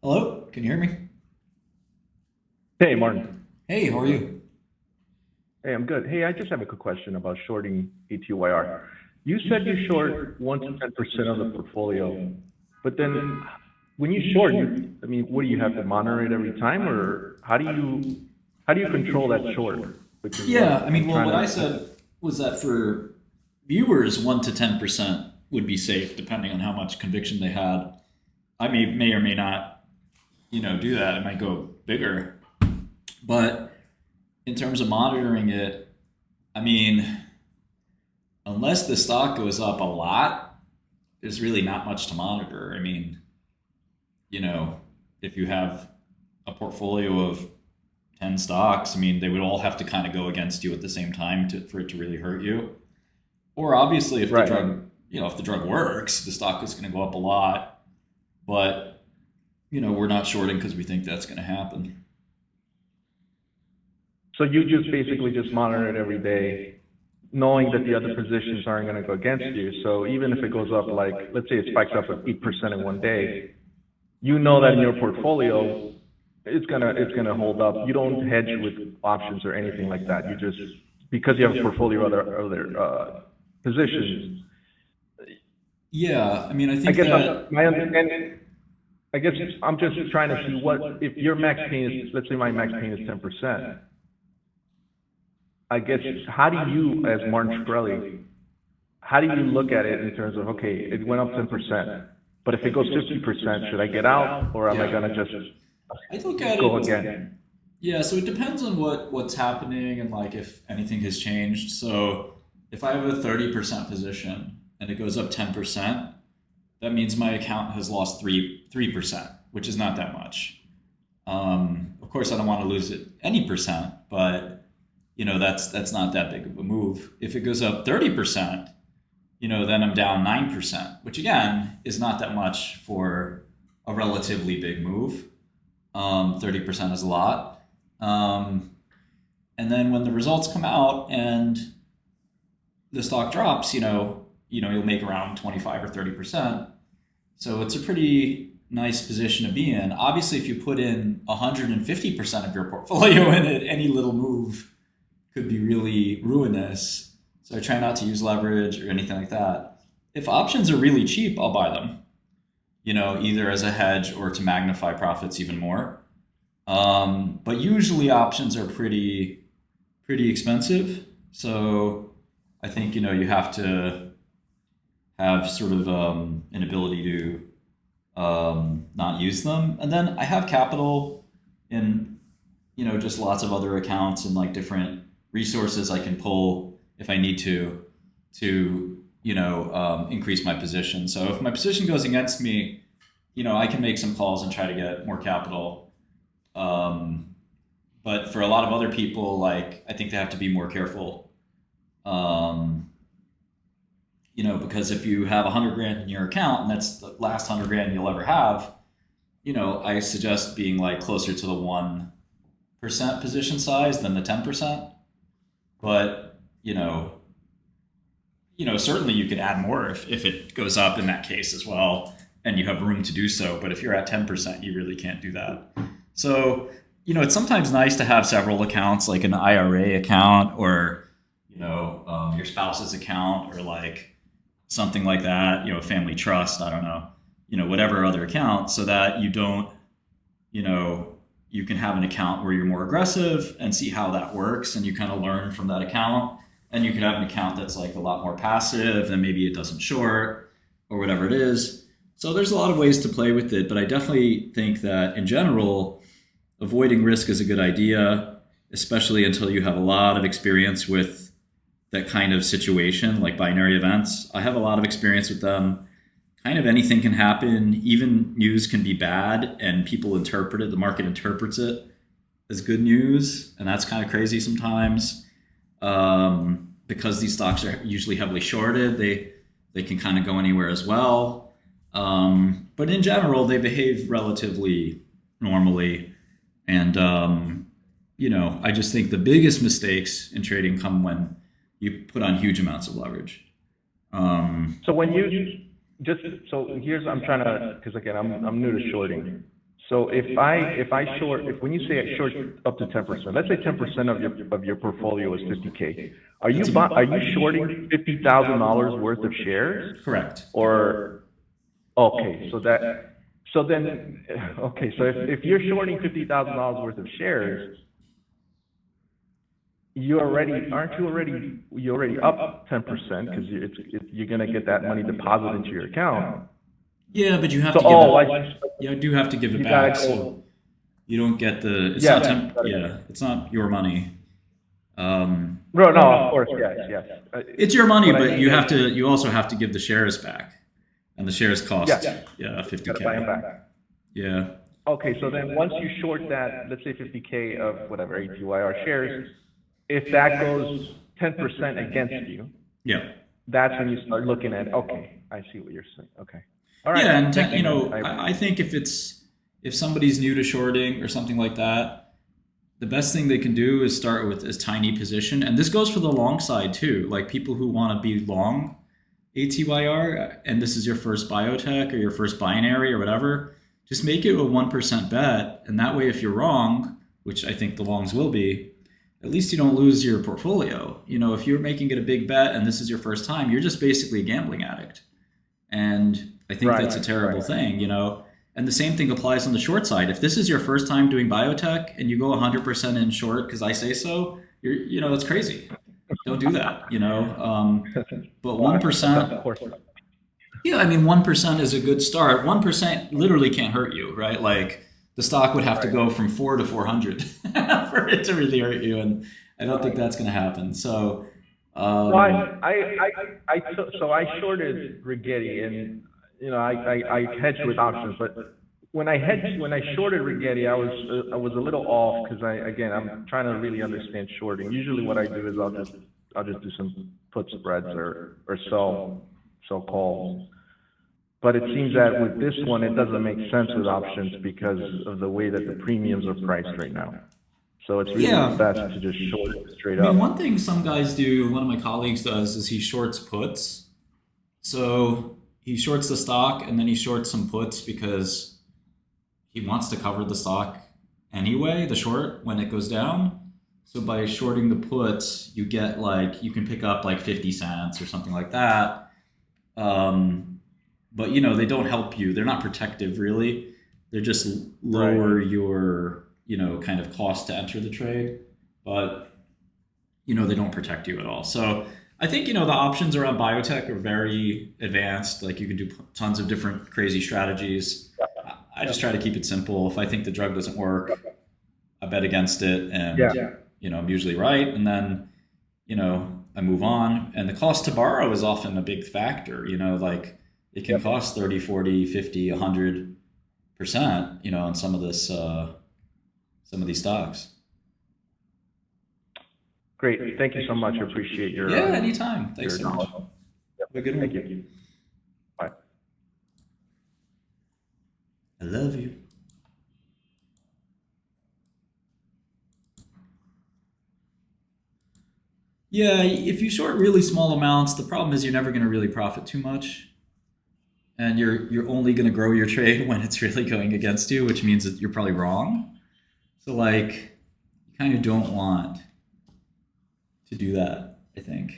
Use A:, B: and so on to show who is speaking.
A: Hello, can you hear me?
B: Hey, Martin.
A: Hey, how are you?
B: Hey, I'm good. Hey, I just have a quick question about shorting ATYR. You said you short 1 to 10% of the portfolio, but then when you short, I mean, what do you have to monitor it every time, or how do you control that short? Which is what
A: Yeah, I
B: I'm
A: mean, well,
B: trying
A: what I
B: to.
A: said was that for viewers, 1 to 10% would be safe, depending on how much conviction they had. I may or may not, do that. It might go bigger, but in terms of monitoring it, I mean, unless the stock goes up a lot, there's really not much to monitor. I mean, you know, if you have a portfolio of 10 stocks, I mean, they would all have to kind of go against you at the same time for it to really hurt you. Or obviously, if the
B: Right.
A: drug, if the drug works, the stock is going to go up a lot. But, we're not shorting because we think that's going to happen.
B: So you just basically just monitor it every day, knowing that the other positions aren't going to go against you. So even if it goes up, like, let's say it spikes up with 8% in one day, you know that in your portfolio it's gonna hold up. You don't hedge with options or anything like that. You just, because you have a portfolio of other positions.
A: Yeah, I mean, I
B: I
A: think
B: guess
A: that.
B: my understanding. I guess I'm just trying to see what if your max pain is, let's say my max pain is 10%. I guess how do you, as Martin Shkreli, how do you look at it in terms of, okay, it went up 10%, but if it goes 50%, should I get out or am I
A: Yeah.
B: gonna just
A: I look at
B: go
A: it.
B: again?
A: Yeah, so it depends on what's happening and like if anything has changed. So if I have a 30% position and it goes up 10%, that means my account has lost 3%, which is not that much. Of course, I don't want to lose it any percent, but that's not that big of a move. If it goes up 30%, then I'm down 9%, which again is not that much for a relatively big move. 30% is a lot. Um, and then when the results come out and the stock drops, you'll make around 25 or 30%. So it's a pretty nice position to be in. Obviously, if you put in 150% of your portfolio in it, any little move could be really ruinous. So I try not to use leverage or anything like that. If options are really cheap, I'll buy them, either as a hedge or to magnify profits even more. But usually options are pretty expensive. So I think you have to have sort of an ability to not use them. And then I have capital in just lots of other accounts and like different resources I can pull if I need to increase my position. So if my position goes against me, I can make some calls and try to get more capital. Um, but for a lot of other people, like I think they have to be more careful. Um, because if you have 100 grand in your account and that's the last 100 grand you'll ever have, I suggest being like closer to the 1% position size than the 10%. But certainly you could add more if it goes up in that case as well, and you have room to do so. But if you're at 10%, you really can't do that. So it's sometimes nice to have several accounts, like an IRA account or your spouse's account or like something like that. Family trust. I don't know. Whatever other account, so that you don't you know, you can have an account where you're more aggressive and see how that works and you kind of learn from that account. And you can have an account that's like a lot more passive and maybe it doesn't short or whatever it is. So there's a lot of ways to play with it, but I definitely think that in general, avoiding risk is a good idea, especially until you have a lot of experience with that kind of situation, like binary events. I have a lot of experience with them. Kind of anything can happen. Even news can be bad, and people interpret it. The market interprets it as good news, and that's kind of crazy sometimes. Because these stocks are usually heavily shorted, they can kind of go anywhere as well. But in general, they behave relatively normally, and I just think the biggest mistakes in trading come when you put on huge amounts of leverage. Um,
B: So when you just, so here's, I'm trying to, because again, I'm new to shorting. So when you say I short up to 10%, let's say 10% of your portfolio is 50K. Are you shorting $50,000 worth of shares?
A: Correct.
B: Or okay, so if you're shorting $50,000 worth of shares, you're already up 10% because you're gonna get that money deposited into your account.
A: Yeah, but you have
B: So
A: to give
B: I
A: you do have to give it
B: you
A: back.
B: gotta go.
A: So you don't get the. It's
B: Yeah,
A: not it's not your money.
B: No, of course, yes.
A: It's your money,
B: What I
A: but
B: mean
A: you
B: is,
A: have to. You also have to give the shares back, and the shares cost
B: yes, gotta buy them
A: 50K.
B: back.
A: Yeah.
B: Okay, so then once you short that, let's say 50K of whatever ATYR shares, if that goes 10% against you,
A: Yeah.
B: that's when you start looking at, okay, I see what you're saying. Okay. All right.
A: Yeah, and
B: Thank you, man.
A: I think if somebody's new to shorting or something like that, the best thing they can do is start with a tiny position, and this goes for the long side too. Like people who want to be long ATYR, and this is your first biotech or your first binary or whatever, just make it a 1% bet, and that way, if you're wrong, which I think the longs will be, at least you don't lose your portfolio. If you're making it a big bet and this is your first time, you're just basically a gambling addict. And I think that's a terrible thing, And the same thing applies on the short side. If this is your first time doing biotech and you go 100% in short because I say so, it's crazy. Don't do that, But 1%,
B: Of course.
A: yeah, I mean, 1% is a good start. 1% literally can't hurt you, right? Like the stock would have to go from 4 to 400 for it to really hurt you, and I don't think that's going to happen. So,
B: So I shorted Rigetti, and I hedged with options, but when I shorted Rigetti, I was a little off because I'm trying to really understand shorting. Usually, what I do is I'll just do some put spreads or sell calls. But it seems that with this one, it doesn't make sense with options because of the way that the premiums are priced right now. So it's really best to just short it straight up.
A: one thing some guys do, one of my colleagues does, is he shorts puts. So he shorts the stock and then he shorts some puts because he wants to cover the stock anyway, the short, when it goes down. So by shorting the puts, you get you can pick up 50 cents or something like that. But they don't help you. They're not protective really. They're just lower your, kind of cost to enter the trade. But, they don't protect you at all. So I think, the options around biotech are very advanced. Like you can do tons of different crazy strategies. I just try to keep it simple. If I think the drug doesn't work, I bet against it, and I'm usually right. And then, I move on. And the cost to borrow is often a big factor. It can cost 30, 40, 50, 100%. On some of these stocks.
B: Great. Thank you so much. I appreciate your
A: anytime. Thanks so much.
B: Have
A: a good one.
B: Thank you. Bye.
A: I love you. Yeah, if you short really small amounts, the problem is you're never going to really profit too much. And you're only going to grow your trade when it's really going against you, which means that you're probably wrong. So you kind of don't want to do that, I think.